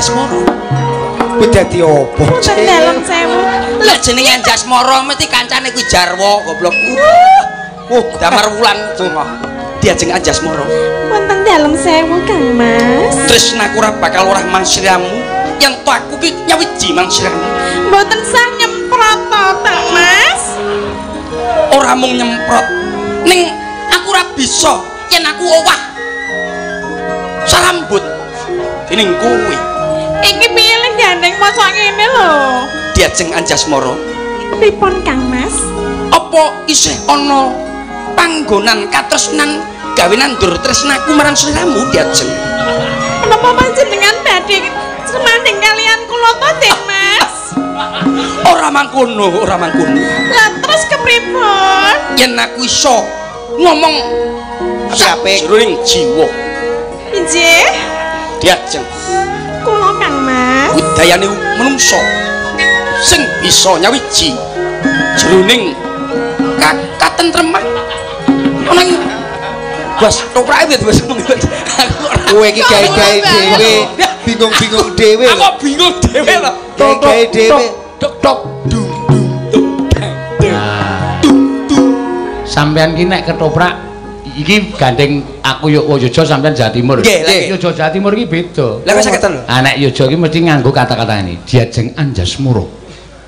Anjasmara. Kuwi dadi opo? Wonten dalem sewu. Lah jenenge Anjasmara mesti kancane kuwi Jarwo goblok. Damar wulan cuma diajeng Anjasmara. Wonten dalem sewu Kang Mas. Tresnaku ora bakal ora mangsiramu yen to aku ki nyawiji mangsiramu. Mboten sah nyemprot to, Mas. Ora mung nyemprot ning aku ora bisa yen aku owah sarambut dening kuwi. Iki piye lek gandeng maca ngene lho. Diajeng Anjasmara. Pripun Kang Mas? Apa isih ana panggonan katresnan gawe nandur tresnaku marang sliramu diajeng? Menapa panjenengan badhe semanding kalian kula to, Dik Mas? Ora mangkono, ora mangkono. Lah terus kepripun? Yen aku iso ngomong sape jroning jiwa Injih, diajeng kula Kang Mas. budayane menungso sing bisa nyawiji jroning katentreman ana ing bos toprake wis aku Kowe iki gawe-gawe dhewe, bingung-bingung dhewe. aku bingung dhewe lho Gawe dhewe. tok dung Sampeyan ki nek ketoprak iki gandeng aku yo Yojo sampeyan Jawa Timur. Nggih. Yojo Jawa Timur iki beda. Lah wis saketen lho. Ah nek Yojo iki mesti nganggo kata-kata ini. Diajeng Anjasmara.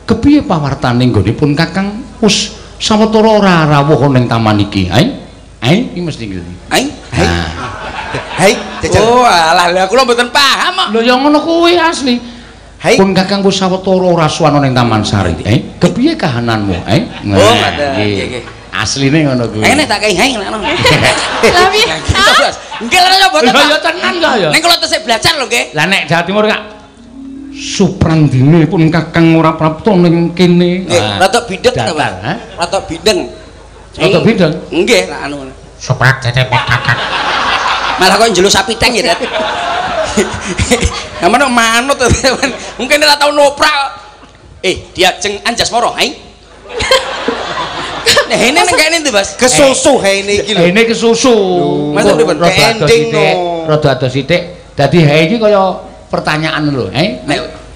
Kepiye pawartane nggonipun Kakang Us sawetara ora rawuh ning taman iki? Iki mesti ngene. Hai, jajal. Oh, alah lha kula mboten paham kok. Lho ya ngono kuwi asli. Hai. Pun Kakang wis sawetara ora suwana ning Taman Sari. Kepiye kahananmu? Oh, ngoten. Nggih. Asline ngono kuwi. Nek tak kei hang ngono. Lah piye? Nggih lho mboten. Lho ya tenan kok ya. Ning kula tesih belajar lho nggih. Lah nek Jawa Timur Kak Suprandine pun Kakang ora prapta ning kene. Nggih, rada bideng to, Pak. Hah? Rada bideng. Rada bideng. Nggih, lah anu. Supradene Kakang. Malah kok njelu sapi teng ya, Dat. Namane manut to, mungkin ora tau noprak. Diajeng Anjasmara, hai. Nah, ini ning kene ndi, Mas? Kesusu hae iki lho. Ini kesusu. Masa pripun? Ending no. Rada adoh sithik. Dadi hae iki kaya pertanyaan lho,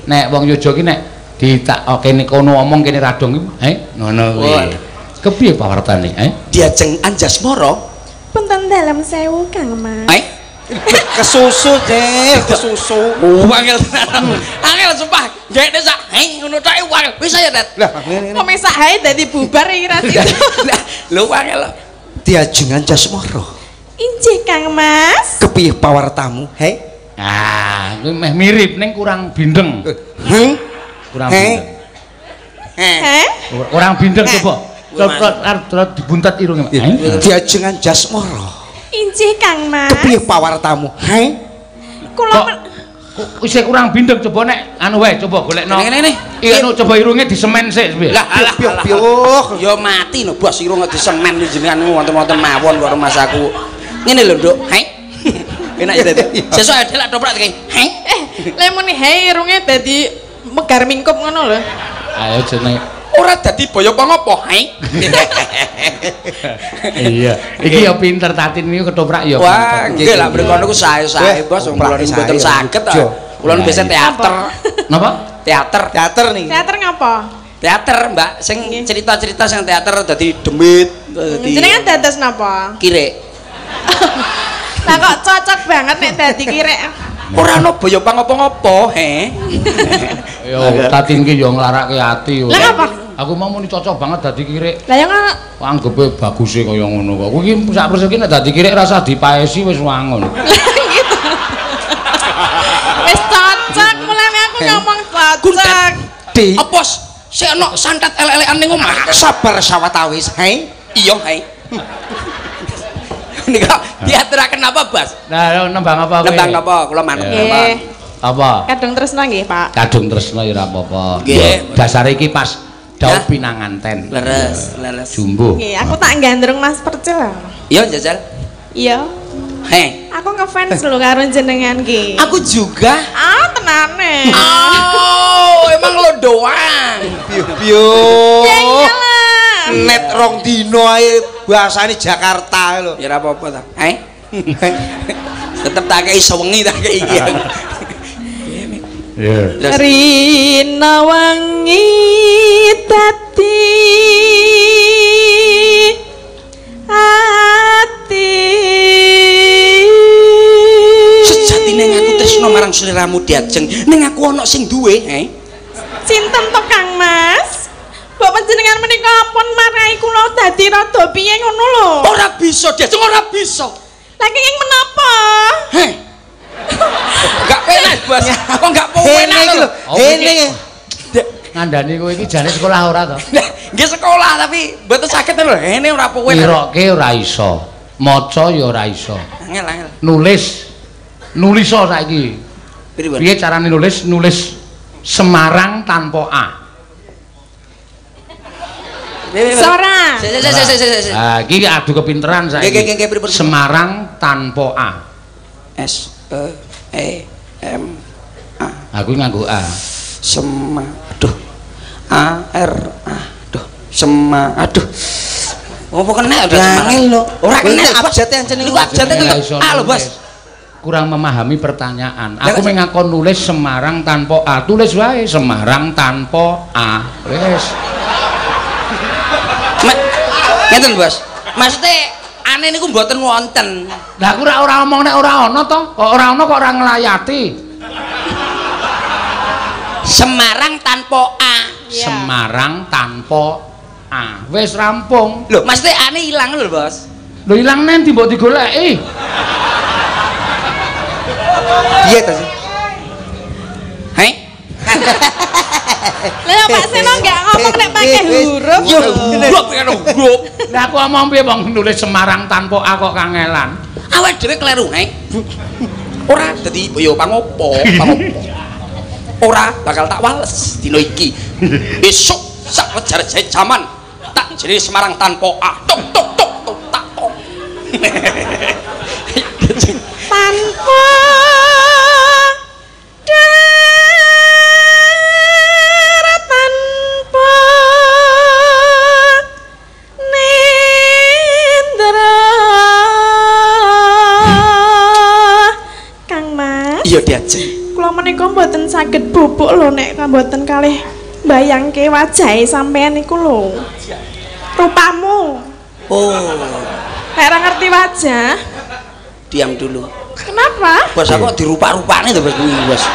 nek wong Yojo ki nek kene kono omong kene radong iki, ngono kuwi. Kepiye pawartane, Diajeng Anjasmara. Punten dalem sewu Kang Mas. Kesusu deh, kesusu. Angel tenan. Angel sumpah. Gek sak ngono tok angel. Wis ya, Dat. Lah, ngene. Kok mesak hae dadi bubar iki ra sido. Lho angel. Diajeng Anjasmara. Injih Kang Mas. Kepiye pawartamu? Hai. Kuwi meh mirip ning kurang bindeng. Kurang bindeng. Kurang bindeng coba. Coba dibuntat irunge, Mas. Diajeng Anjasmara. Injih Kang Mas. Kepiye pawartamu? Hai. Kula Isih kurang bindeng coba nek anu wae coba golekno. Ngene. Iya anu coba irunge disemen sik piye. Lah alah piye. Ya mati no bos irung disemen jenenganmu wonten-wonten mawon karo Mas aku. Ngene lho, Nduk. Hai. Enak ya, Dat. Sesuk ada lak toprak iki. Hai. lemune hae irunge dadi megar mingkup ngono lho. Ayo jeneng ora dadi boyo apa-apa, hai. Iya, iki ya pinter Tatin niku ketoprak ya. Wah, nggih lah mriko niku sae-sae Bos, kula niku mboten saged to. Kula niku biasa teater. Napa? Teater. Teater nih. Teater ngapa? Teater, Mbak, sing cerita-cerita sing teater dadi demit, dadi Jenengan dados napa? kirek. Lah kok cocok banget nek dadi kirek. Ora ono boyo pang-apa-apa, he. Yo Tatin ki yo nglarake ati. Lah ngapa? Aku mau muni cocok banget dadi kirek. Lah yo ngono. Anggepe baguse kaya ngono kok. Kuwi sak persiki nek dadi kirek rasa dipaesi wis wangun. Wis cocok, mulane aku ngomong cocok. Di Apa sik ono santet elek-elekan ning omah? sabar sawetawis, hai. Iya, hai. Nika diaturaken apa, Bas? Nah, nembang apa kowe? Nembang apa? Kula manut Nggih. Apa? Kadung tresna nggih, Pak. Kadung tresna ya ora apa-apa. Nggih. Dasare iki pas daun pinanganten. Leres. Jumbo. Nggih, aku tak gandrung Mas Percil. Iya, Jajal. Iya. He. Aku ngefans lho karo jenengan ki. Aku juga. Ah, tenane. Oh, emang lo doang. Piyo. Ya iyalah. Net rong dino ae bahasane Jakarta lho. Ya ora apa-apa ta. Tetep tak kei sewengi tak kei iki. Iya. Rina wangi dadi ati. Sejatine aku tresno marang sliramu Diajeng, ning aku ana sing duwe, Sinten to Kang Mas? Mbok panjenengan menika ampun marahi kula dadi rada piye ngono lho. Ora bisa Diajeng, ora bisa. Lah kenging menapa? Heh. Enggak penak, Bos. Kok enggak penak lho. Hene. Ngandani kowe iki jane sekolah ora to? Nggih sekolah tapi mboten saged lho. Hene ora penak. Ngiroke ora iso. Maca ya ora iso. Angel. Nulis saiki. Piye carane nulis? Nulis Semarang tanpa A. Sora. Ah, iki adu kepinteran saiki. Semarang tanpa A. S E M A. Aku nganggo A. Aduh. A R aduh. Aduh. Apa kena udah Angel lho. Ora kena abjate ancen niku. Abjate itu A lho, Bos. Kurang memahami pertanyaan. Aku mengakon nulis Semarang tanpa A. Tulis wae Semarang tanpa A. Wis. Ngeten, Bos. Maksude ane niku mboten wonten. Lah aku ora omong nek ora ana to. Kok ora ana kok ora nglayati. Semarang tanpa A. Semarang tanpa A. Wis rampung. Lho, maksude ane ilang lho, Bos. Lho ilang nanti mbok digoleki. Piye to sih? Hei. Lah Pak Seno enggak ngomong nek pakai huruf. Yo, huruf. Lah aku omong piye wong nulis Semarang tanpa A kok kangelan. Awake dhewe kleru, Ora dadi boyo pangopo. Ora bakal tak wales dina iki. Besok sak wejar jaman tak jenenge Semarang tanpa A. Tok tok tok tok tak tok. Tanpa tanpa nendra. Kang Mas. Iya Diajeng. Kula menika mboten saged bubuk lho nek mboten kalih mbayangke wajahe sampean niku lho. Rupamu. Oh, Nek ora ngerti wajah, diam dulu. kenapa? Bos aku dirupa-rupane to Bos kuwi, Bos.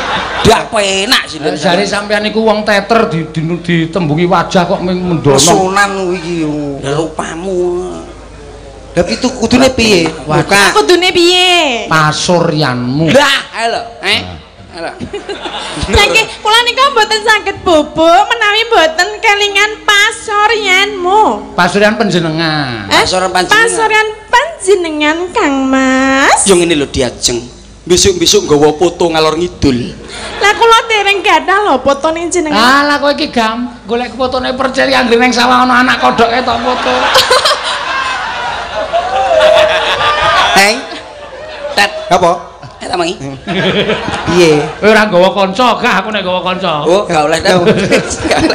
Dak penak sih. Jare sampean niku wong teter ditembungi wajah kok mendono. Sunan iki rupamu. Lah itu kudune piye? Buka. Kudune piye? Pasuryanmu. Lah, halo. Halo. Saiki kula nika mboten saged bubuk menawi mboten kelingan pasuryanmu. Pasuryan panjenengan. Pasuryan panjenengan. Pasuryan panjenengan Kang Mas. Yo ngene lho Diajeng. Besok-besok nggawa foto ngalor ngidul. Lah kula dereng gadah lho fotone jenengan. Alah kowe iki golek fotone percil anggere ning sawah ana anak kodhoke tok foto. Hei. Tet, Apa? eta mangi. Piye? Kowe ora nggawa kanca, gah aku nek nggawa kanca. Oh, gak oleh tet.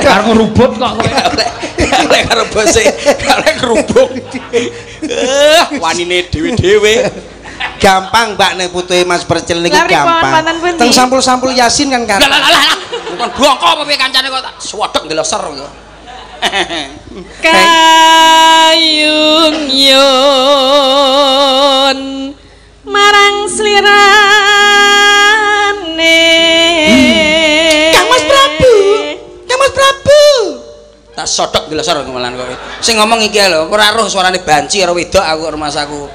Karo ngerubut kok kowe. Gak oleh karo bose, gak oleh kerubuk. Wanine dhewe-dhewe. Gampang Mbak nek putuhe Mas Percil niki Lah, pripun, gampang. wonten pundi? Teng sampul-sampul Yasin kan kan. Lah. Bukan blongko apa piye kancane kok tak swedek ndeloser kok. Kayung yun marang slirane. Kang Mas Prabu. Kang Mas Prabu. Tak sodok ndeloser kemalan kowe. Sing ngomong iki lho, ora roh suarane banci karo wedok aku karo masaku.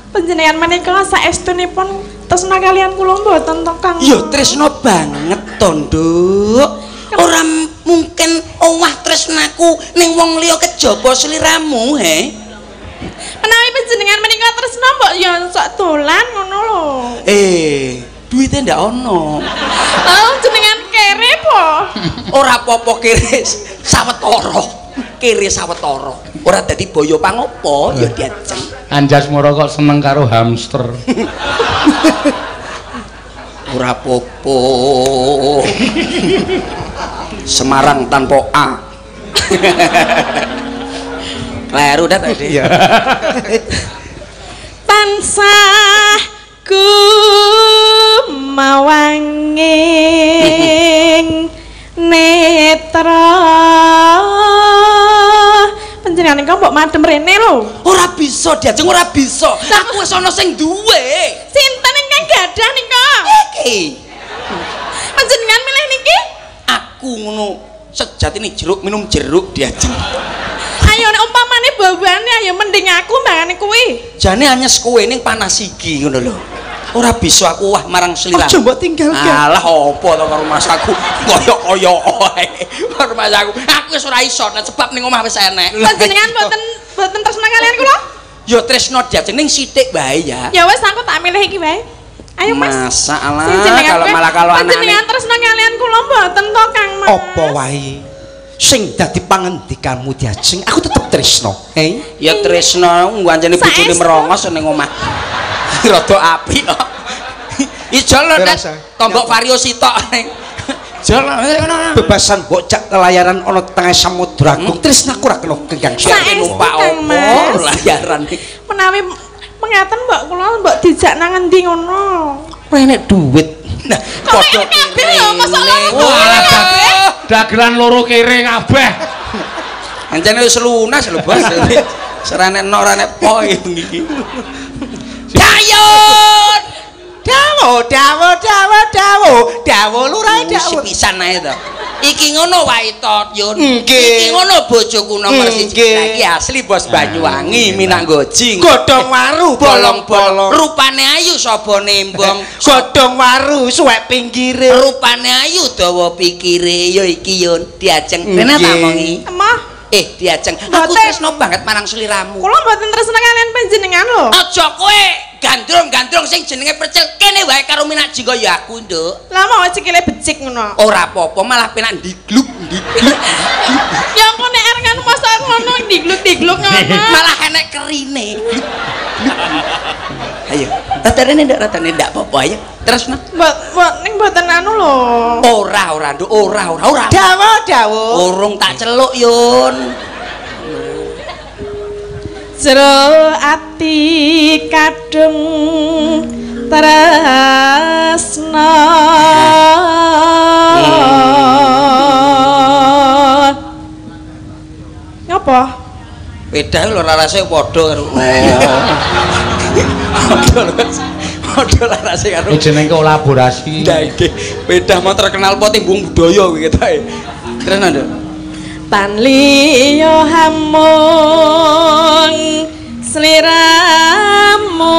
Panjenengan menika saestunipun tresna kalian kula mboten to Kang? Ya tresno banget to, Nduk. Ora mungkin owah tresnaku ning wong liya kejaba sliramu, he. Menawi panjenengan menika tresna mbok ya sok dolan ngono lho. Duite ndak ono. Oh, jenengan kere po? Ora apa-apa kere sawetara. Kere sawetara. Ora dadi boyo pangopo, ya Diajeng. Anjas moro kok seneng karo hamster. Ora apa-apa. Semarang tanpa A. Kleru dah tadi. Iya. Tansah ku mawangi madem rene lho. Ora bisa Diajeng, ora bisa. Aku wis ana sing duwe. Sinten ingkang gadah nika? Iki. Panjenengan milih niki? Aku ngono sejatine jeruk minum jeruk Diajeng. Ayo nek umpamane bawane ayo mending aku mbangane kuwi. Jane anyes kowe ning panas iki ngono lho. Ora bisa aku wah marang sliramu. Aja mbok tinggalke. Alah apa to karo mas aku koyo-koyo ae. Karo mas aku. Aku wis ora iso nek sebab ning omah wis enek. Panjenengan boten tresna kalian kula? Ya tresno Diajeng ning sithik wae ya. Ya wis aku tak milih iki wae. Ayo Mas. Masalah kalau anane. Panjenengan tresna kalian kula mboten to Kang Mas. Apa wae sing dadi pangendikanmu Diajeng aku tetep tresno. Ya tresno ngancane bojone merongos ning omah. Rada apik kok. Ijo lho Nek. Tombok vario sitok ning. Jalan ngono. Bebasan bocah kelayaran ana tengah samudra agung tresnaku ora kena kengkang Saiki numpak opo layaran iki. Menawi mengaten mbok kula mbok dijak nang endi ngono. kowe nek duit Nah, padha kabeh lho masalah. Dagelan loro kere kabeh. Ancene wis lunas lho, Bos. Serane nok ora nek poe iki. Dayun! Dawo lurae dawo. Pisan ae to. Iki ngono wae to, Yun. Nggih. Iki ngono bojoku nomor 1. Iki asli Bos Banyuwangi, Minanggoji. Godhong waru bolong-bolong. Rupane ayu sapa nembong. Godhong waru suwek pinggire. Rupane ayu dawa pikire. Ya iki Yun, Diajeng. Rene tak omongi. Emah, Diajeng. Aku tresno banget marang sliramu. kula mboten tresna kalian panjenengan lho. Aja kowe gandrung-gandrung sing jenenge percil kene wae karo minak jingga ya aku, Nduk. Lah mau sikile becik ngono. Ora apa-apa, malah penak digluk. Ya engko nek arep kan masa ngono digluk-digluk ngono. Malah enek kerine. Ayo, ratane ndak apa-apa ayo. Terus nah. Mbok ning mboten anu lho. Ora, Nduk, ora. Dawo. Urung tak celuk, Yun. Jero ati kadung tresna. Ngapa? Beda lho rasane padha karo. Padha rasane karo. Jeneng kolaborasi. Nggih, beda mau terkenal po timbung budaya kuwi ketoke. Terus Nduk. Tan liya hamung sliramu.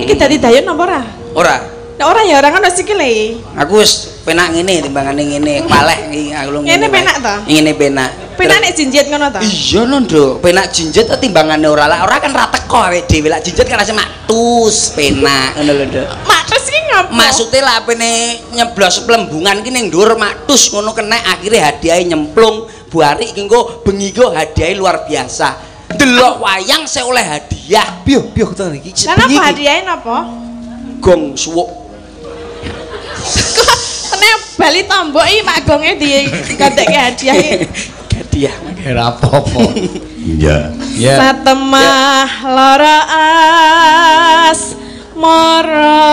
Iki dadi dayun apa ora? Ora. Nek ora ya ora ngono sikile. Aku wis penak ngene timbangane ngene, paleh iki aku lu Ngene penak to? Ngene penak. Penak nek jinjit ngono to? Iya lho, Nduk. Penak jinjit timbangane ora lah. Ora kan ra teko awake dhewe lak jinjit kan rasane matus, penak ngono lho, Nduk. Matus ki ngapa? Maksude lak apene nyeblos plembungan ki ning dhuwur matus ngono kenek akhire hadiahe nyemplung. Bu Ari iki engko bengi ku hadiahe luar biasa. Delok wayang saya oleh hadiah. Piye to iki? Lah napa hadiahe napa? Gong suwuk. Tenek bali tombok iki Pak Gonge digatekke hadiah. Hadiah. Ora apa-apa. Iya. Ya. Satemah lara as mara.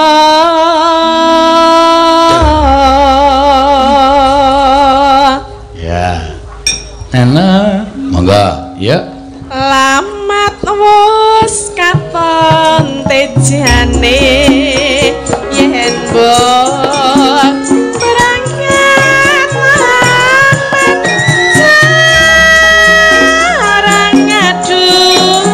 Ya. Enak. Monggo, ya. Lamat wis katon tejane yen mbok berangkat jarang aduh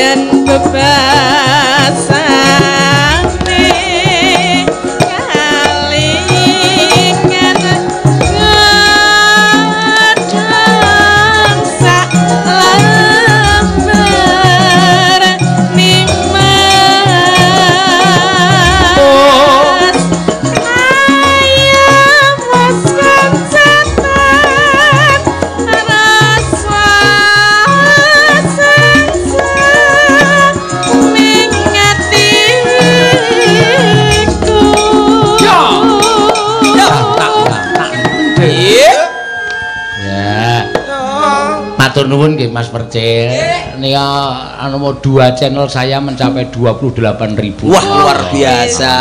yen bebasane kalingan kadang sak lembar ning mas ayam mas konsetan rasa ning atiku ya matur nuwun nggih Mas Percil nika anu mau 2 channel saya mencapai 28.000. Wah, luar biasa.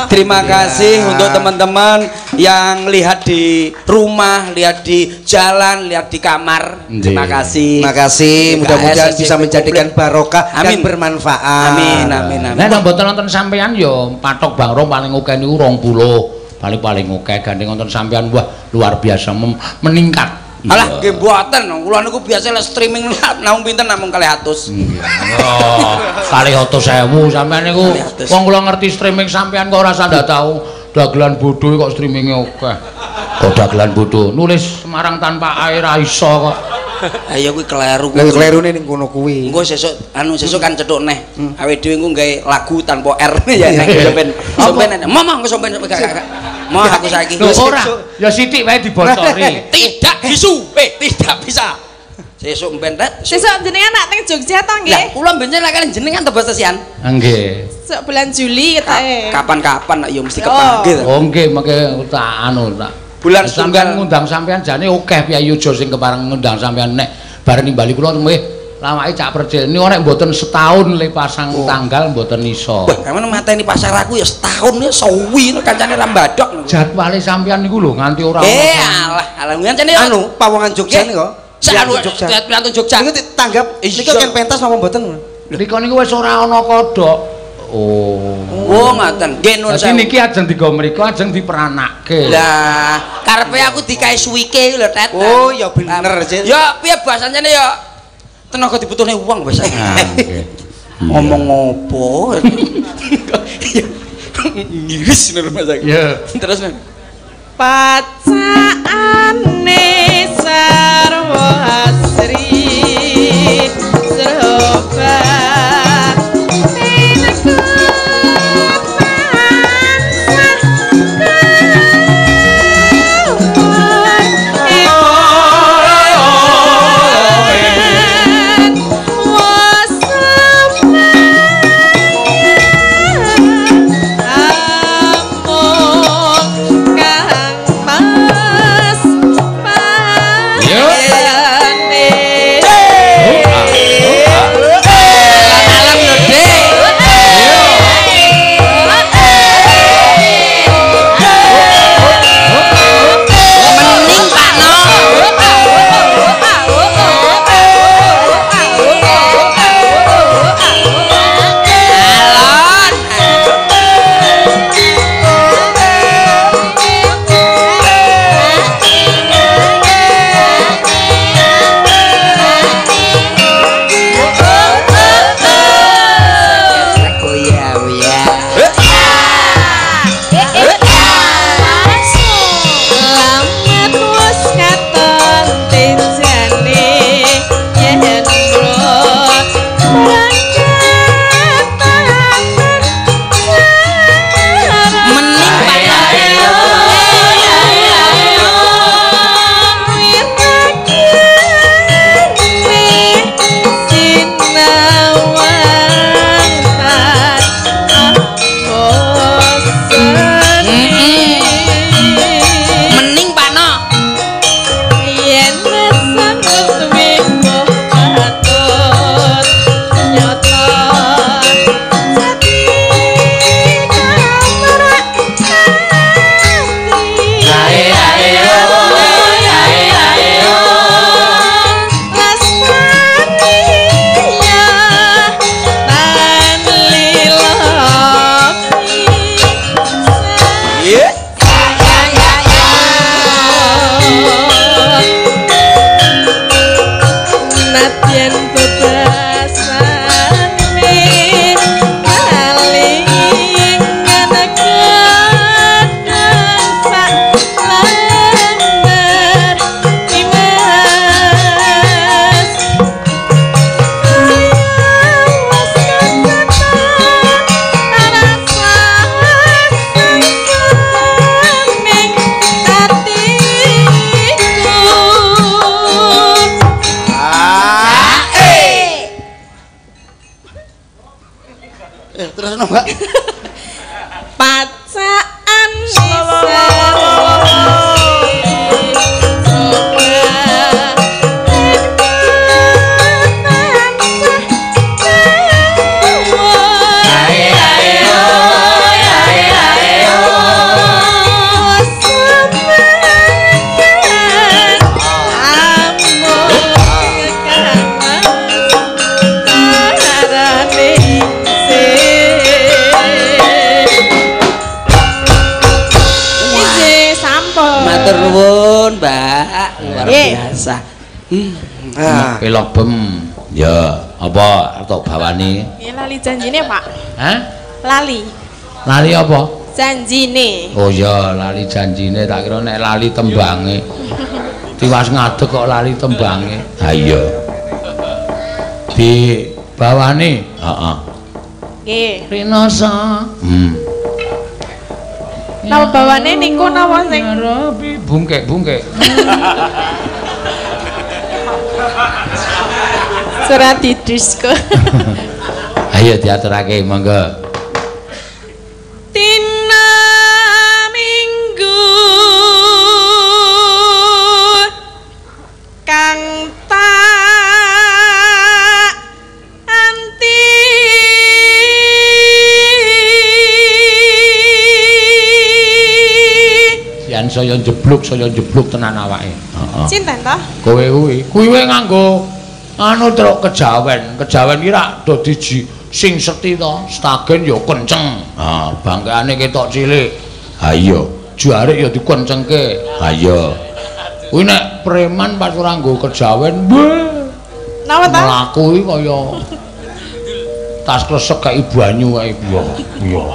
Terima kasih untuk teman-teman yang lihat di rumah, lihat di jalan, lihat di kamar. Terima kasih. Terima kasih. Mudah-mudahan bisa menjadikan barokah dan Amin. bermanfaat. Amin, amin, amin. Nek mboten nonton sampean yo patok Bang Rom paling akeh niku 20. Paling akeh gandeng nonton sampean wah luar biasa meningkat. Alah nggih mboten, kula niku biasa lek streaming namung pinten namung 200. Oh, kali 100.000 sampean niku wong kula ngerti streaming sampean kok ora sandak tau dagelan bodho kok streaminge akeh. Kok dagelan bodho nulis Semarang tanpa air ra iso kok. Ayo kuwi kleru. Lah klerune ning kono kuwi. Engko sesuk sesuk kan cethuk neh. Awake dhewe engko gawe lagu tanpa R ya nek sampean. Sampean mama engko sampean mau aku saiki. Ora, ya sithik wae dibocori. Tidak bisu. Tidak bisa. Sesuk mben rek. sesuk jenengan nak teng Jogja to Lah nggih kula mben lek jenengan tebas tesian. Nggih. sesuk bulan Juli ketoke Kapan-kapan ya mesti kepanggil. Oh nggih mengke tak anu tak Bulan sampean ngundang sampean jane akeh piyayojo sing kepareng ngundang sampean nek bareng nimbali kula nggih lawake Cak Percil niku nek mboten setahun le pasang tanggal mboten iso. Wah, emang mateni pasar aku ya setahun ya suwi kancane ra mbadok. Jadwale sampean niku lho nganti ora alah ngancane Anu, pawongan Jogja nih kok. Anu Jogja. Jogja. Niku ditanggap niku kan pentas napa mboten? Rika niku wis ora ana kodhok. Oh. Oh, ngoten. Nggih nun Dadi niki ajeng digo mriku ajeng diperanakke. Lah, karepe aku dikae suwike lho, Tet. Oh, ya bener, Cil. Ya piye bahasane ya tenaga dibutuhne wong wis. Ngomong opo? Ngiris lho Mas. Ya. Terus pacaane sarwa asri serba Terus Mbak. Pacaan Matur nuwun, Mbak. Luar biasa. Pelok bem. Ya, apa tok bawani? Ya lali janjine, Pak. Hah? Lali. Lali apa? Janjine. Oh ya, lali janjine tak kira nek lali tembange. Tiwas ngadeg kok lali tembange. Ha iya. Di bawani? Heeh. Nggih. Rinoso. Napa bawane niku napa sing bungkek-bungkek. surat di disko. Ayo diaturake monggo. Dina Minggu kang tak anti Yan saya jebluk tenan awake. Heeh. Cinten toh? Kowe kuwi nganggo anu truk kejawen ki rak do sing seti to, stagen ya kenceng. Ha, bangkeane ketok cilik. Ha iya, jarik ya dikencengke. Ha iya. Kuwi nek preman pas ora nggo kejawen, Napa ta? mlaku iki kaya tas kresek kaya banyu kae iya. Iya.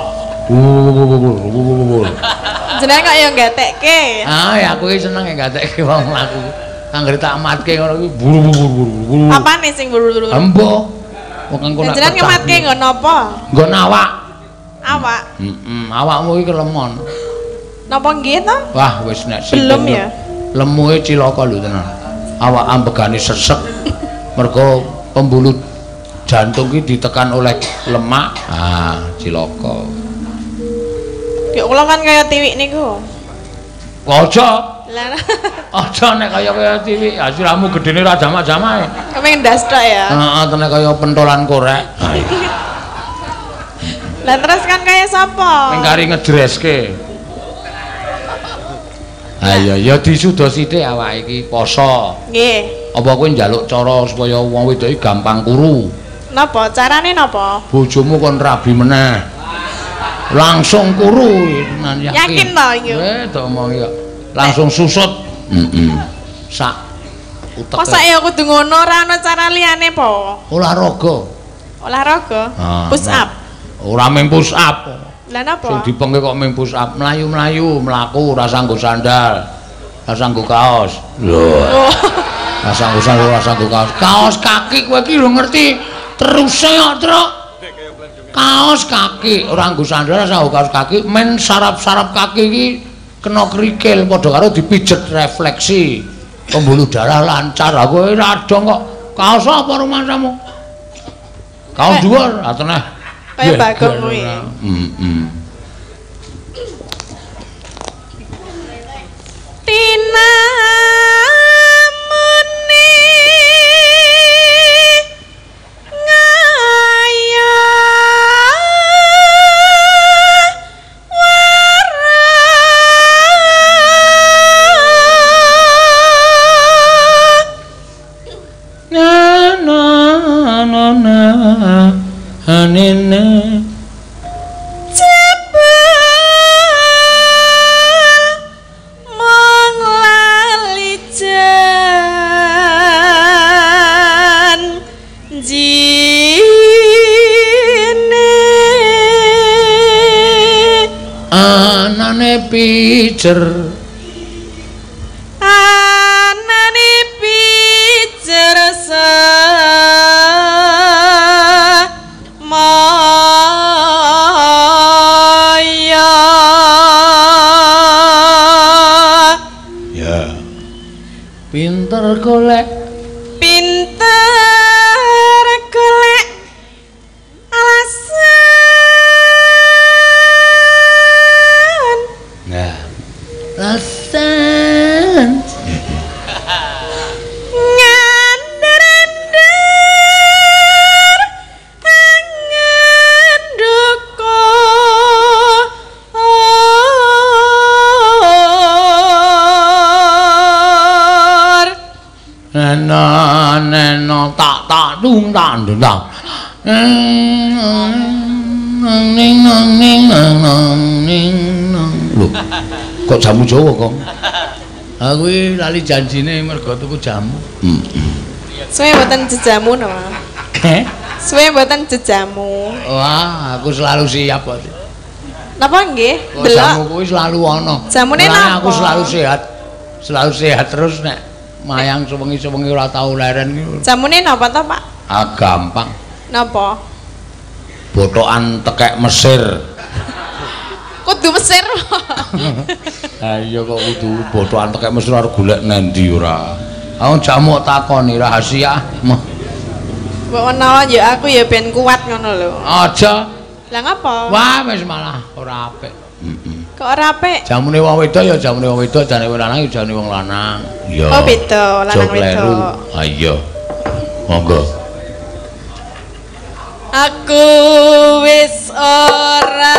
Jenenge kok ya nggatekke. Ah, ya aku iki seneng nggatekke wong mlaku. Anggere tak matke ngono kuwi buru-buru. Apane sing buru-buru? Embo. Wong engko nak. Jenengan ngematke nggo napa? Nggon awak. Awak. Awakmu iki kelemon. Napa nggih to? Wah, wis nek Belum ya. Lemuhe cilaka lho tenan. Awak ambegane sesek. Mergo pembuluh jantung ki ditekan oleh lemak. Ah, cilaka. Ya kula kan kaya tiwik niku. Aja. Lah. Aja nek kaya tiwik, asiramu gedene ra jamak-jamae. Kemeng ndas tok ya. Heeh, tenek kaya pentolan korek. Lah terus kan kaya sapa? Ning kari ngedreske. Ayo ya disuda sithik awake iki poso. Nggih. Apa kowe njaluk cara supaya wong wedok iki gampang kuru? Napa? Carane napa? Bojomu kon rabi meneh. Langsung kuru tenan yakin. Yakin to iki? Tak omong ya. Langsung susut. Sak utek. Kok sak ya kudu ngono ora ana cara liyane po? Olahraga. Olahraga? Push up. Ora mung push up. Lah napa? Sing dipengke kok mung push up, mlayu-mlayu, mlaku ora sanggo sandal. Ora sanggo kaos. Lho. Ora sanggo sandal, ora sanggo kaos. Kaos kaki kowe iki lho ngerti teruse kok, Truk. Kaos kaki, ora nggo sandal, ora sanggo kaos kaki, men sarap-sarap kaki iki kena krikil padha karo dipijet refleksi. Pembuluh darah lancar. Kowe ora adong kok. Kaos apa rumasamu? Kaos dhuwur, ateneh. Kaya Bagong kuwi. Tina muni ngaya anene jebul mong lali jan jine anane pijer anane pijer maya ya pinter golek alasan tak tung tak ndang. Ning lho kok jamu Jawa kok aku lali janjine mergo tuku jamu suwe mboten jejamu no suwe mboten jejamu wah aku selalu siap kok napa nggih delok jamu kuwi selalu ana jamune napa aku selalu sehat terus nek mayang sewengi-sewengi ora tau leren iki jamune napa to Pak gampang napa botokan tekek Mesir. Kudu Mesir. Ha iya kok kudu botokan tekek Mesir arep golek nendi ora. Aku jamu takoni rahasia. Mbok menawa ya aku ya ben kuat ngono lho. Aja. Lah ngapa? Wah wis malah ora apik. Kok ora apik? Jamune wong wedok ya jamune wong wedok, jane wong lanang ya jane wong lanang. Iya. Oh beda, lanang wedok. Ha iya. Monggo. Aku wis ora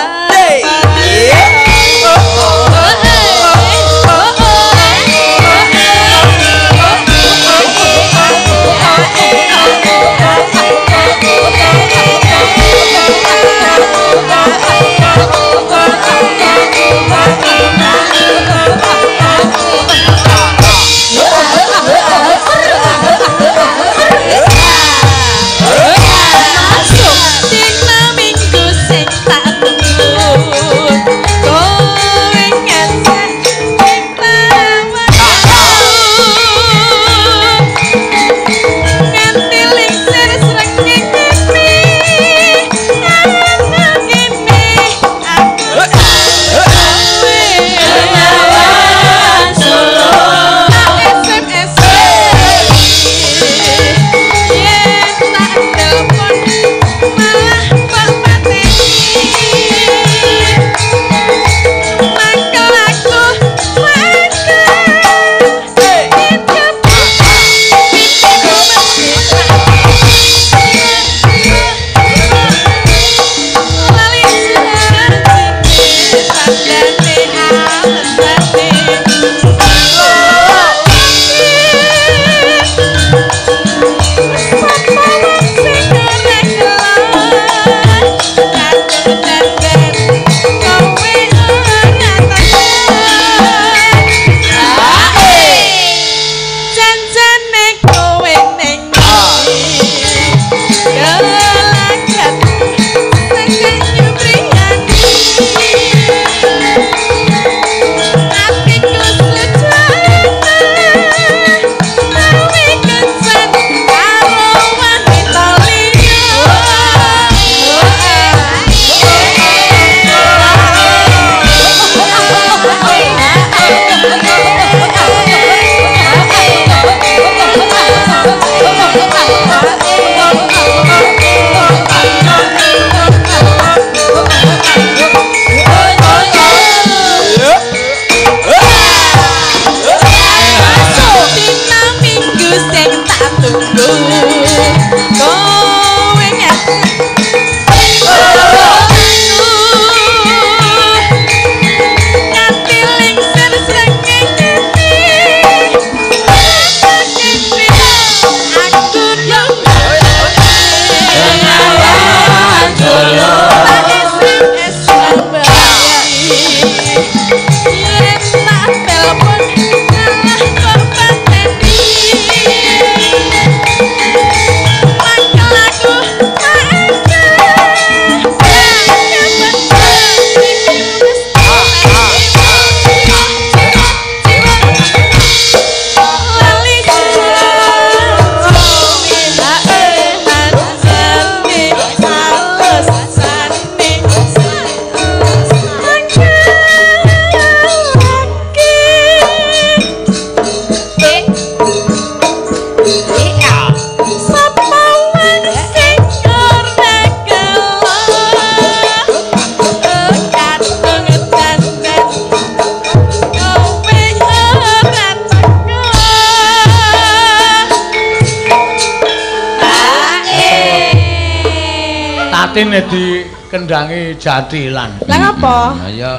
Atine dikendangi jatilan. Lah ngapa? Ya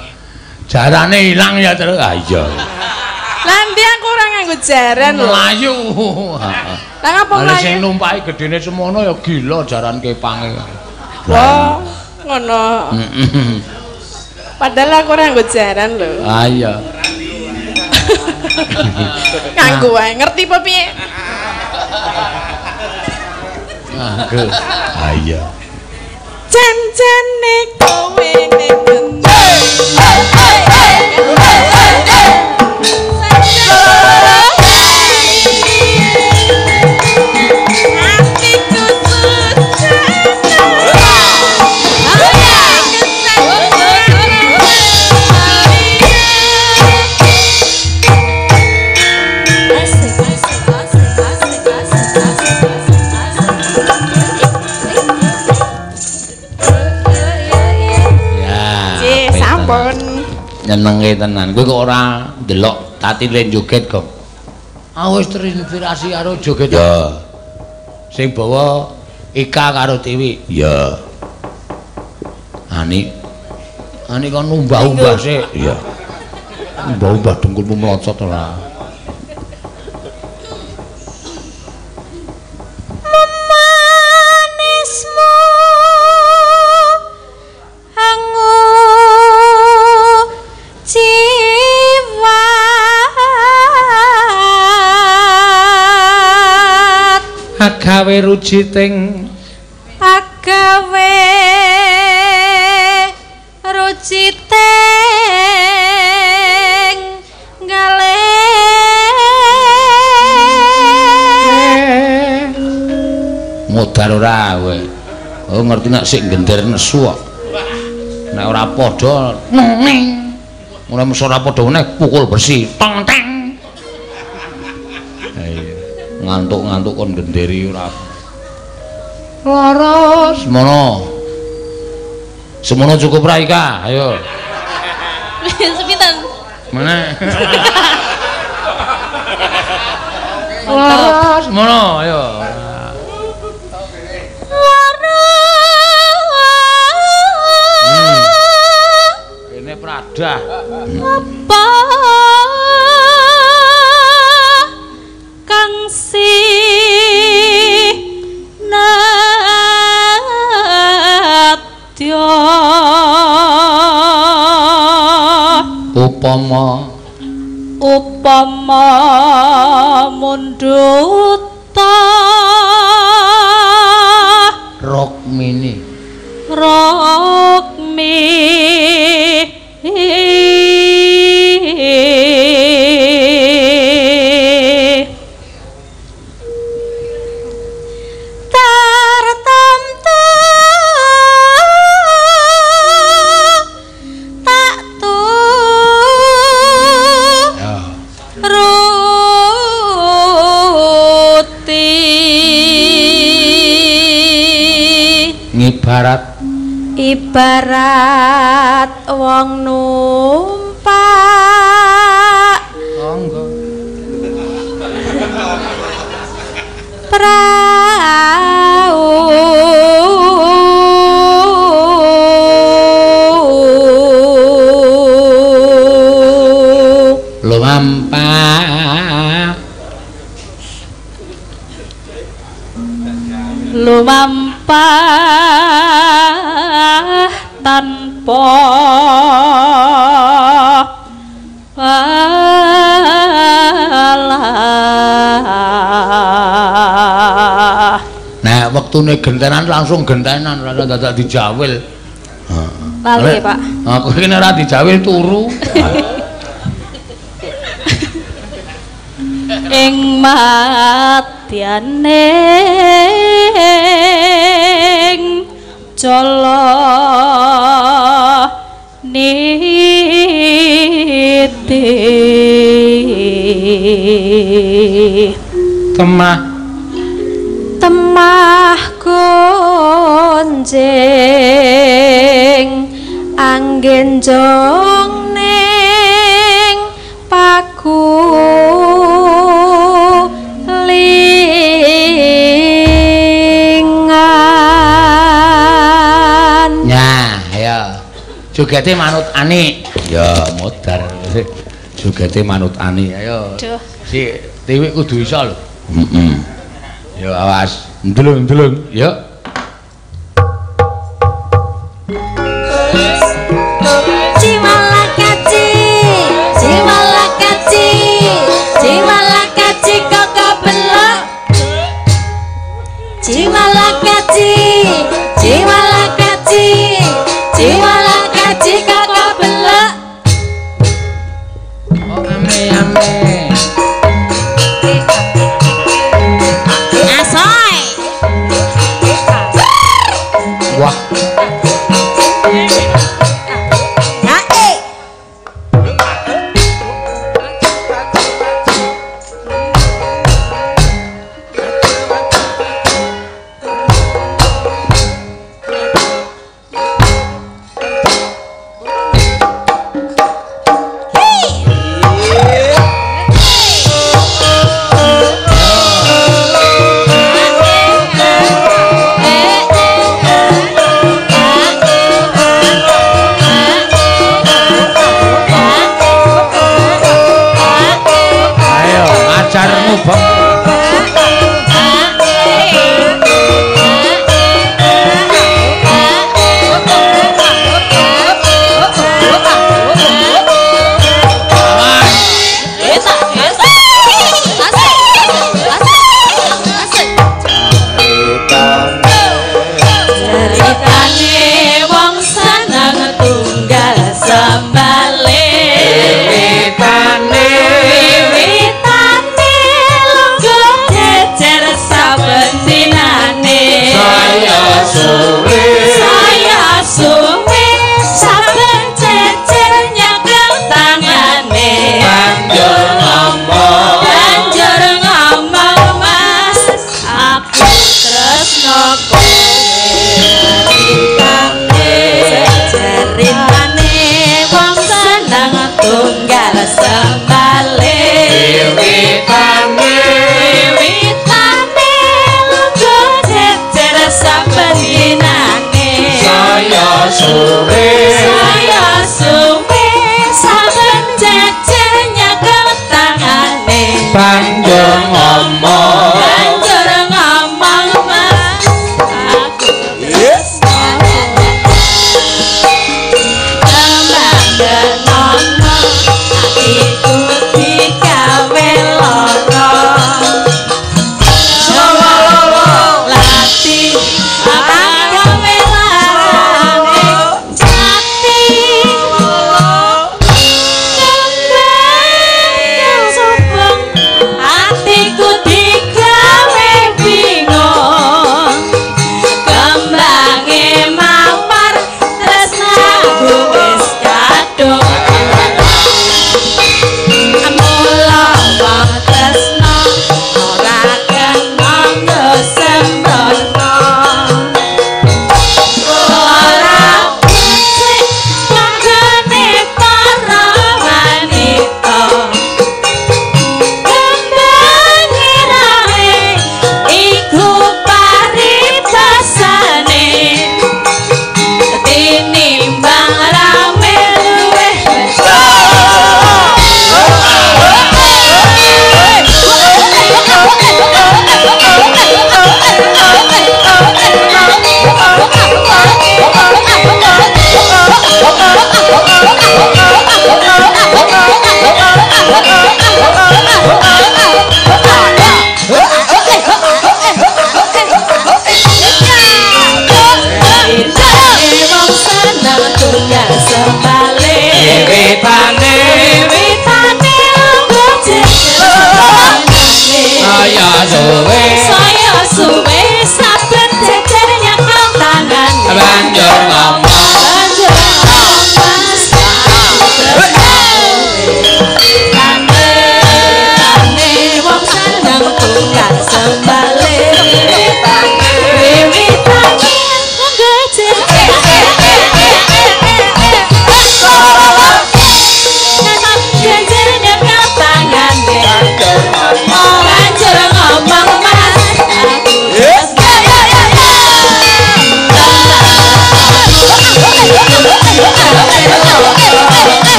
jarane ilang ya terus. Ah iya. Lah ndi aku ora nganggo jaran lho. Melayu. Lah ngapa Lah mlayu? sing numpaki gedene semono ya gila jaran kepange. Wah, ngono. Padahal aku ora nggo jaran lho. Ah iya. Nganggo wae, ngerti apa piye? Nganggo. Ah iya. Jan-jane kowe ning ngendi? Nyenenge tenan. Kowe kok ora ndelok tatile joget kok. Ah wis terinspirasi karo joget. Ya. Sing bawa Ika karo Tiwi. Ya. Ani kon umbah-umbah sik. Iya. Umbah-umbah dengkulmu melocot ora. Agawe rujiting agawe rujiting gale modal ora kowe. Oh ngerti nek sik gender nesu kok. Nek ora padha ning. Ora mesti ora padha meneh pukul bersih. Tong teng. Ngantuk-ngantuk kon genderi ora. Laras semono. Semono cukup ra Ika, ayo. Sepinten? Mana? Laras semono, ayo. Kene Pradah. Apa kang sinatya upama munduta Rokmini ibarat wong numpak prau lumampah tanpa alah. Nah, wektune gentenan langsung gentenan ora dadak dijawil. Lali, Pak. Aku iki nek ora dijawil turu. Ing matyaning jala niti temah gonjing anggen jong ning paku jogete manut ani. Ya modar. Jogete manut ani. Ayo. Si Tiwi kudu iso lho. Yo awas. Ndelung, yo.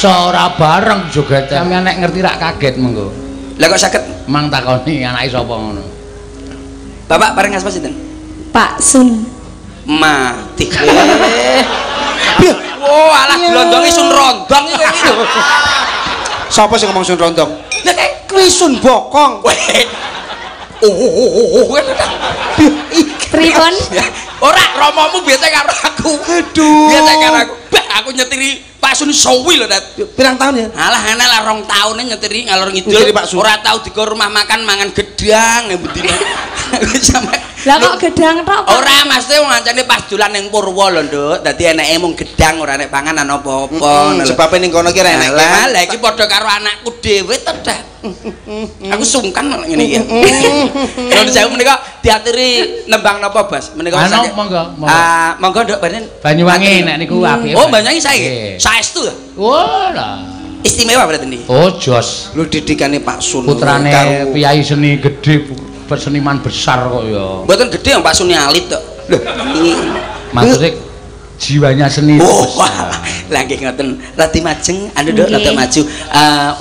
iso ora bareng joget. Sampeyan nek ngerti rak kaget mengko. Lah kok saged Mang takoni anake sapa ngono. Bapak bareng asma sinten? Pak Sun. Mati. Oh, alah glondonge Sun Rondong iki. Sapa sing ngomong Sun Rondong? Lah Kuwi Sun Bokong. Pripun? Ora romomu biasa karo aku. Aduh. Biasa karo aku. Bah, aku nyetiri Pak Sun Sowi lho, Dat. Pirang tahun ya? Alah enak lah 2 taune nyetiri ngalor ngidul. Nyetiri Pak Sun. Ora tau digo rumah makan mangan gedang bendine. Lah kok gedang tok? Ora mesti wong ancane pas dolan ning Purwo lho, Nduk. Dadi eneke mung gedang ora nek panganan apa-apa. Sebabe ning kono ki ra enek. Lah iki padha karo anakku dhewe to, Dak. Aku sungkan ngene iki. Nuwun sewu menika diaturi nembang napa, Bas? Menika Ano monggo. Ah, monggo Nduk Banen. Banyuwangi nek niku apik. Oh, Banyuwangi saiki. Saestu ya? Wah lah. Istimewa berarti niki. Oh, jos. Lu didikane Pak Sun. Putrane piyai seni gede, seniman besar kok ya. Mboten gedhe yang Pak Suni alit tok. Lho, ini Maksudnya jiwanya seni itu oh, besar. lah nggih ngoten. Radi majeng anu Nduk rada maju.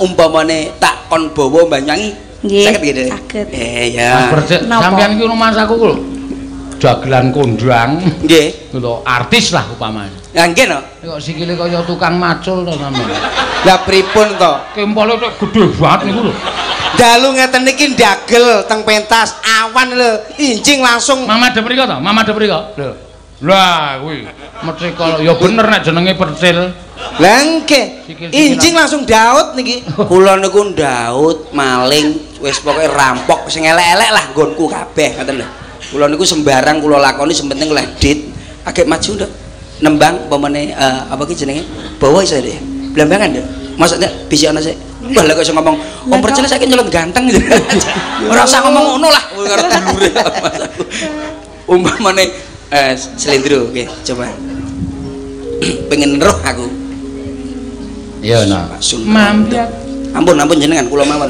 Umpamane tak kon bawa Banyuwangi saged nggih. Saged. Ya. Sampeyan iki rumasaku lho. Dagelan kondang. Nggih. Lho artis lah upamane. Lah nggih no. Kok sikile kaya tukang macul to sampeyan. Lah pripun to? Kempole tok gedhe banget niku lho. Dalu ngeten iki ndagel teng pentas awan lho, injing langsung. Mamade mriko to? Mamade mriko. Lho. Lah kuwi metrika ya bener nek jenenge percil. Lah nggih. Injing langsung daud niki. Kula niku ndaut, maling, wis pokoke rampok sing elek-elek lah nggonku kabeh ngoten lho. Kula niku sembarang kula lakoni sementing ledit. Agek maju Nduk. Nembang pemene apa ki jenenge? Bawa iso ya. Blambangan Nduk. Maksudnya bisi ana sik. Wah lha kok iso ngomong om percil saiki nyelot ganteng gitu. Ora usah ngomong ngono lah karo dulure Mas aku. Umpamane selendro nggih, coba. Pengen roh aku. Iya nah. Mampir. Ampun jenengan kula mawon.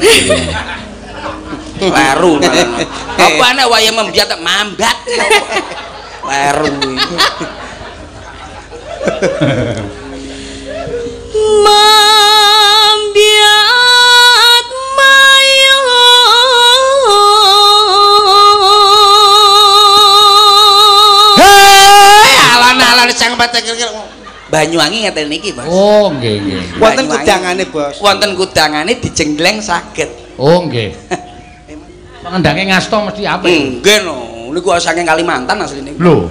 Laru malah. Apa ana waya membiat mambat. Laru. Mambiat mayo Alan-alan sang batek Banyuwangi ngeten niki, Bos. Oh, nggih. Wonten kudangane, Bos. Wonten kudangane dijengleng saged. Oh, nggih. Pengendange ngasto mesti apik. Nggih no, niku saking Kalimantan asline. Lho.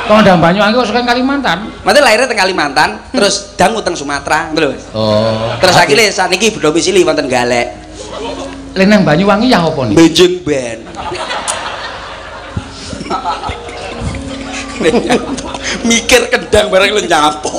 Pengendang Banyuwangi kok saking Kalimantan. Mate lahirnya teng Kalimantan, terus dangu teng Sumatera, ngono lho. Oh. Terus akhirnya sakniki berdomisili wonten Galek. Leneng Banyuwangi ya apa nih? Benjing ben. Mikir kendang bareng lu nyapo.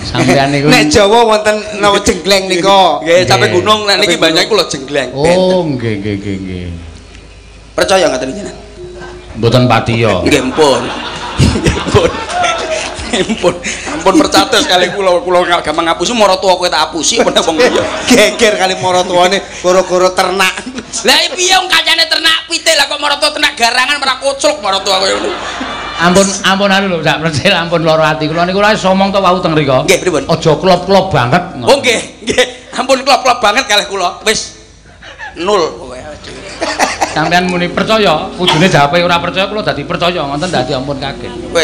Sampeyan niku nek Jawa wonten napa jenggleng nika. Nggih, sampe gunung nek niki banyak kula jenggleng. Oh, nggih. Percaya ngoten jenengan? Mboten patiya. Nggih ampun. Ampun percados kali kula gampang ngapusi maratuwa kowe tak apusi apa wong liya. Geger kali maratuwane gara-gara ternak. Lah piye wong kancane ternak pitik lah kok maratuwa ternak garangan malah kocluk maratuwa kowe ngono. Ampun anu lho, sak percil ampun lara ati kula niku lha somong to wau teng mriko. Nggih, pripun? Aja klop-klop banget. Oh nggih. Ampun klop-klop banget kalih kula. Wis nul pokoke. Sampeyan muni percaya, kudune jawabe ora percaya kula dadi percaya ngoten dadi ampun kaget. Kowe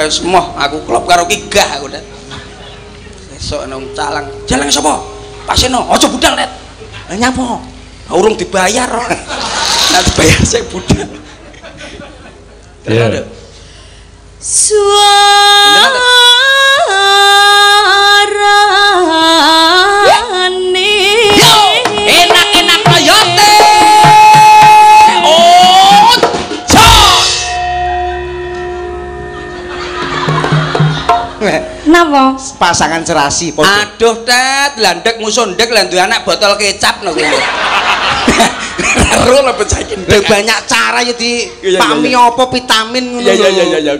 wis moh aku klop karo Kigah aku, Det. Esuk ana wong calang. Jalang sapa? Pak Seno. Aja budal, Det. Lah nyapa? Urung dibayar. Nek dibayar sik budal. Iya. Suarane enak-enak koyote. Oh, jos. napa? Pasangan serasi padha. Aduh, Tet, landek musuh ndek lan duwe anak botol kecap no kowe. Karo lho saiki. Banyak cara ya di pami apa vitamin ngono lho. Iya.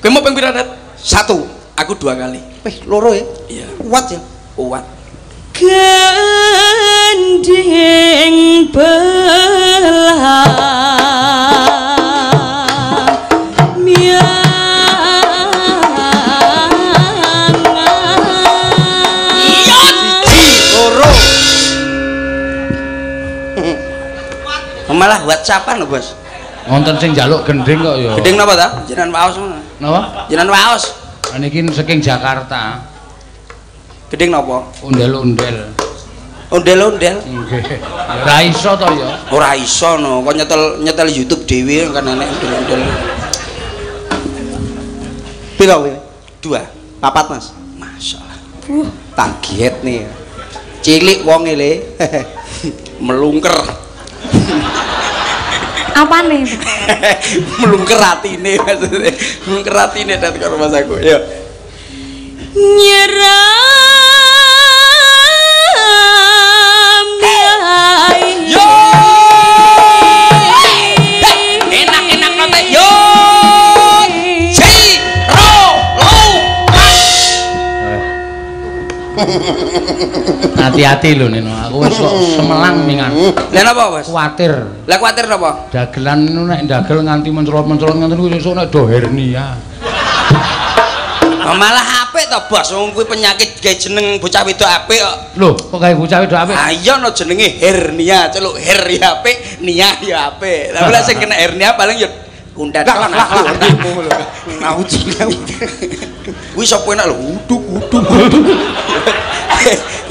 Kowe mau ping pira, Tet? 1. Aku 2 kali. Wih, loro ya? Iya. Kuat ya? Kuat. Gending belah malah WhatsAppan lho, Bos. Wonten sing njaluk gending kok ya. Gending napa ta? Jenengan waos ngono. Napa? Jenengan waos. Niki saking Jakarta. Gending napa? Undel-undel. Ondel-ondel. Nggih. Ora iso to ya. Ora iso no, kok nyetel YouTube dhewe kan enek ondel-ondel. Piro kowe? 2. 4 Mas. Masyaallah. Target nih. Cilik wong le. Melungker. Apa nih? Melungker atine maksudnya. Melungker atine dat karo Mas aku. Ya. nyeram Yo! Enak-enak nonton yo! Si ro lo Hati-hati lho Nino, aku wis kok semelang mingan. Lah napa, Bos? Kuwatir. Lah kuwatir napa? Dagelan niku nek ndagel nganti mencolot-mencolot ngoten niku sesuk nek do hernia. Malah apik to, Bos. Wong kuwi penyakit gawe jeneng bocah wedok apik kok. Lho, kok gawe bocah wedok apik? Ah iya no jenenge hernia, celuk her ya apik, nia ya apik. Tapi lek sing kena hernia paling ya kundat lah. Nauji. Kuwi sapa enak lho, uduk.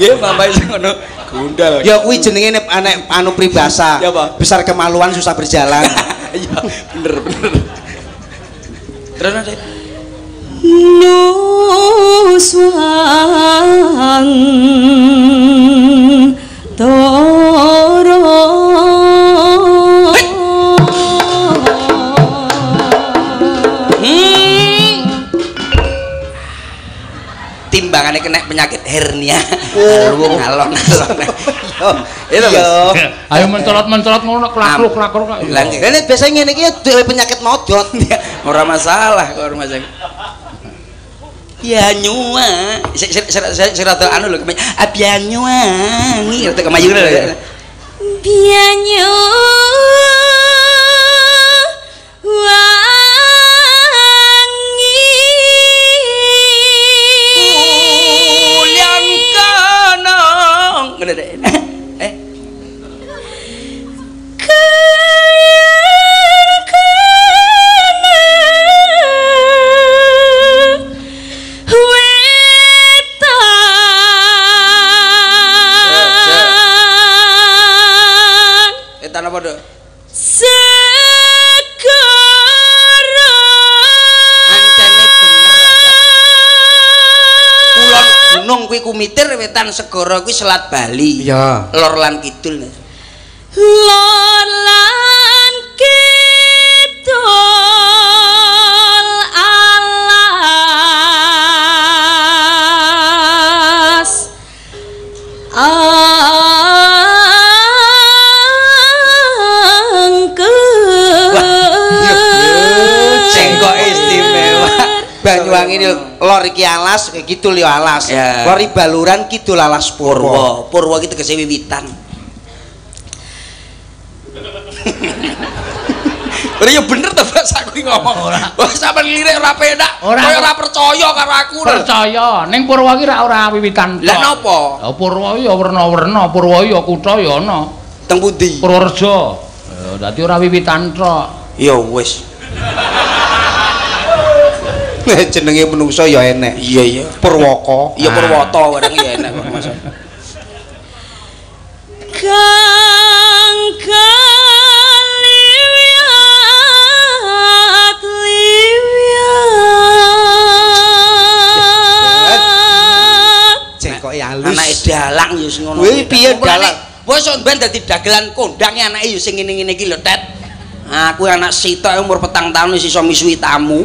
Ya Bapak sing ngono gundal. Ya kuwi jenenge anek anu pribasa. Ya, Pak. Besar kemaluan susah berjalan. Iya, bener. Terus Dek. nuswang toro Timbangane kena penyakit hernia. Wong alon. Itu Mas. Ayo mencolot-mencolot ngono klakruk-klakruk kok. Lah Ini biasanya ngene iki dhewe penyakit modot. ora masalah kok Mas. Bianyua. Rada anu lho bianyua. Ngerti kemayu lho. bianyu Kumitir wetan segara kuwi Selat Bali. Iya. Lor lan kidul. Lor lan kidul alas Cengkok istimewa. Banyuwangi lor iki alas, kidul ya alas. Ya. Lor Baluran kidul alas Purwo. Purwo iki tegese wiwitan. Ora ya bener to Pak sak kuwi ngomong. Wah sampean lirik ora penak. Kaya ora percaya karo aku lho. Percaya, ning Purwo iki ora wiwitan. Lah napa? Ya Purwo ya werna-werna, Purwo ya kutha ya ana. Teng pundi? Purworejo. Dadi ora wiwitan tok. Ya wis. Jenenge menungso ya enek. Iya. Purwoko. Iya Purwoto barang ya enek kok Mas. Kang kaliwat Cengkok halus. Anake dalang ya sing ngono. Kuwi piye dalang? Wis sok ben dadi dagelan kondange anake ya sing ngene-ngene iki lho, Tet. Aku anak sitok umur 4 tahun wis iso misui tamu.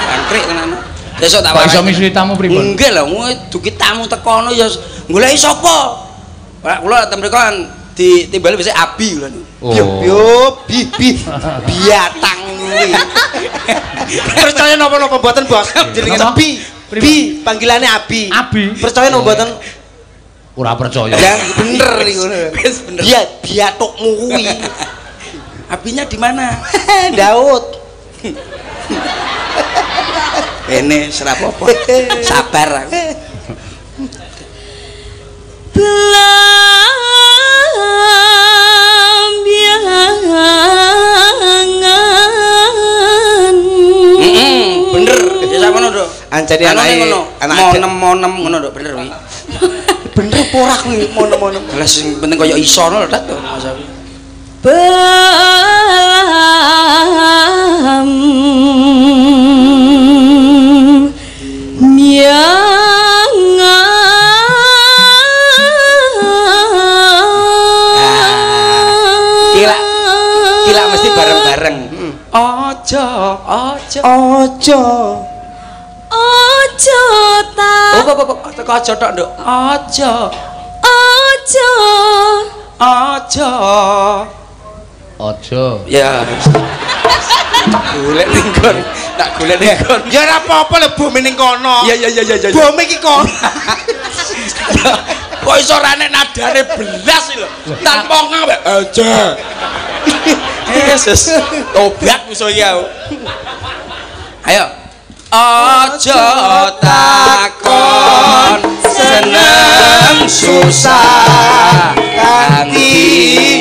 Angkrik tenan. Besok tak Kok iso misui tamu pripun? Nggih lho, dugi tamu tekono ya goleki sapa? Kula temriko kan ditimbali bisa Abi lho. Yo biatang kuwi. Percaya napa-napa mboten, Bos? Jenenge Bi. Bi, panggilannya Abi. Abi. Percaya no mboten? Ora percaya. Ya bener iku. Wis bener. Iya, biatokmu kuwi. Abinya di mana? Daud. Bene serapopo. Sabar aku. Bener, ya sama ngono, Dok. Ancane anake monem ngono, Dok, bener kuwi. Bener ora kuwi monem-monem. Lah sing penting kaya iso ngono lho, Dak. Mas aku. Kila mesti bareng-bareng. Ojo ta. Oh, kok teko aja tok, Nduk. Ojo. Ya. Golek ning kon. Tak golek ning kon. Ya ora apa-apa lho bome ning kono. Ya. Bome iki kono. Kok iso rane nadane belas iki lho. Tanpa ngombe aja. Yesus. Tobat musuh iki aku. Ayo. Aja takon seneng susah kanthi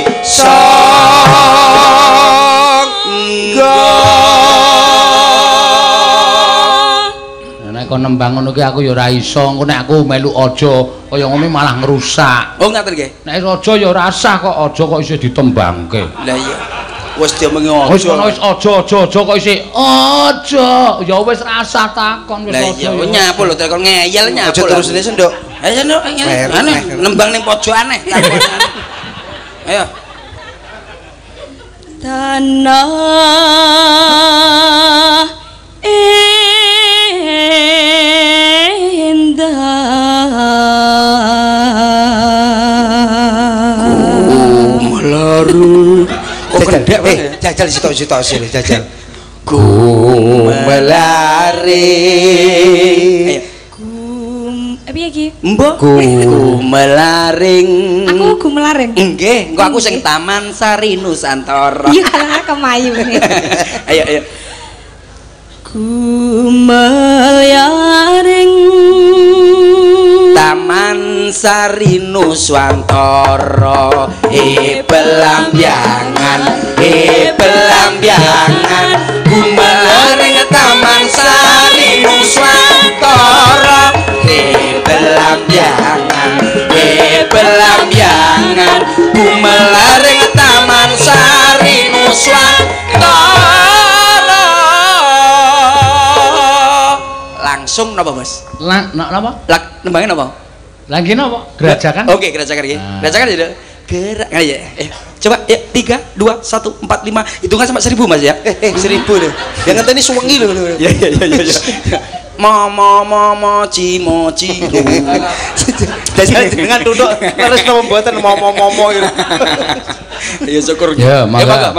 nek kon nembang ngono ki aku ya ora iso. Engko nek aku melu aja kaya ngono malah ngrusak. Oh ngaten nggih. Nek aja ya ora sah kok aja kok isih ditembangke. Lah iya. Wis diomongi aja. Wis ngono wis aja kok isih aja. Ya wis rasa takon wis Lah aja. iya nyapu lho tekan ngeyel nyapu. Aja terusne sendok. Ayo Nduk, nembang ning pojokan neh. Ayo. Tanah Melaru. Kok kendek jajal sitok-sitok sih jajal. Melaring. Piye iki? Mbok melaring. Aku gumelaring. Nggih, engko aku sing Taman Sari Nusantara. Iya kalah kemayu. Ayo. Gumelaring Taman Sari Nusantara. Belambyangan. Gumelaring Taman Sari Nusantara. Belambyangan gumelaring Taman Sari Nusantara. Langsung napa, Mas? Napa? Nembangin napa? Lagi napa? Gerajakan? Oke, gerajakan iki. Gerajakan ya. Gerak ya. Coba ya 3 2 1 4 5 hitungan sampai 1000 Mas ya. 1000 lho. Yang ngenteni suwengi lho. Ya. Moci. Jadi dengan duduk terus mboten momo gitu. Ya syukur. Ya, mangga.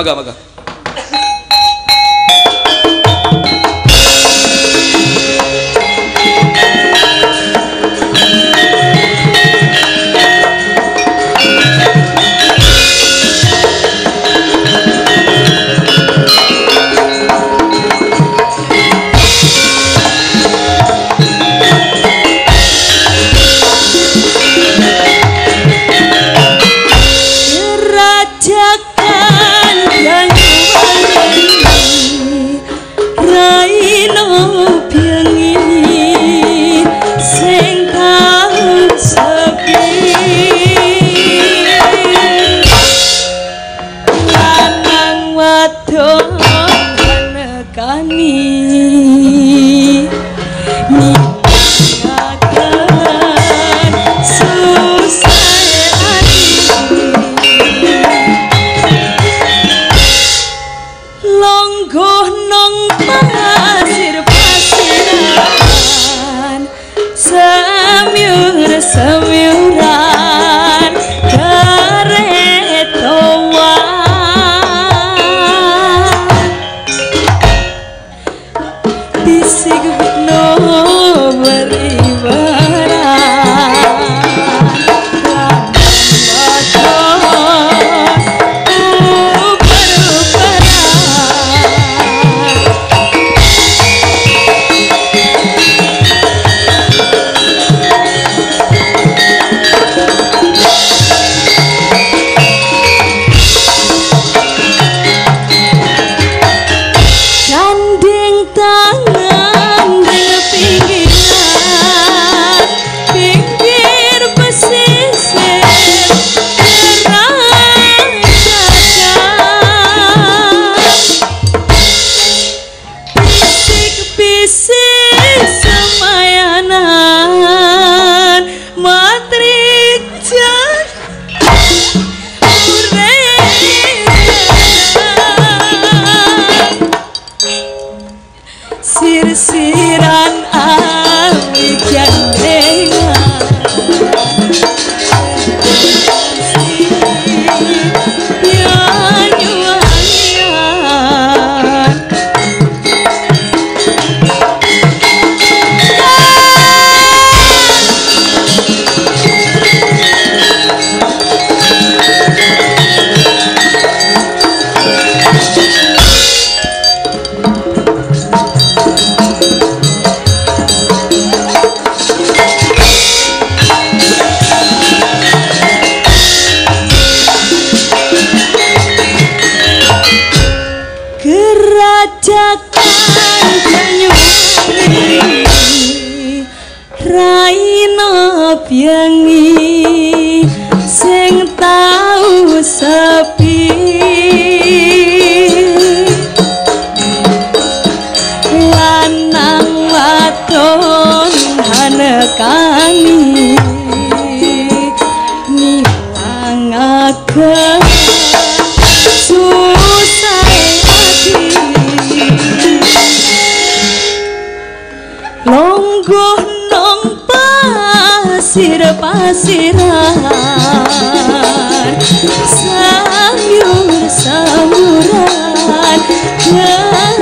Sirsiran awi gandengan Piangi sing tau sepi lanang wadon hanekani nilangaken susah ati longgoh pasir-pasiran sayur-sayuran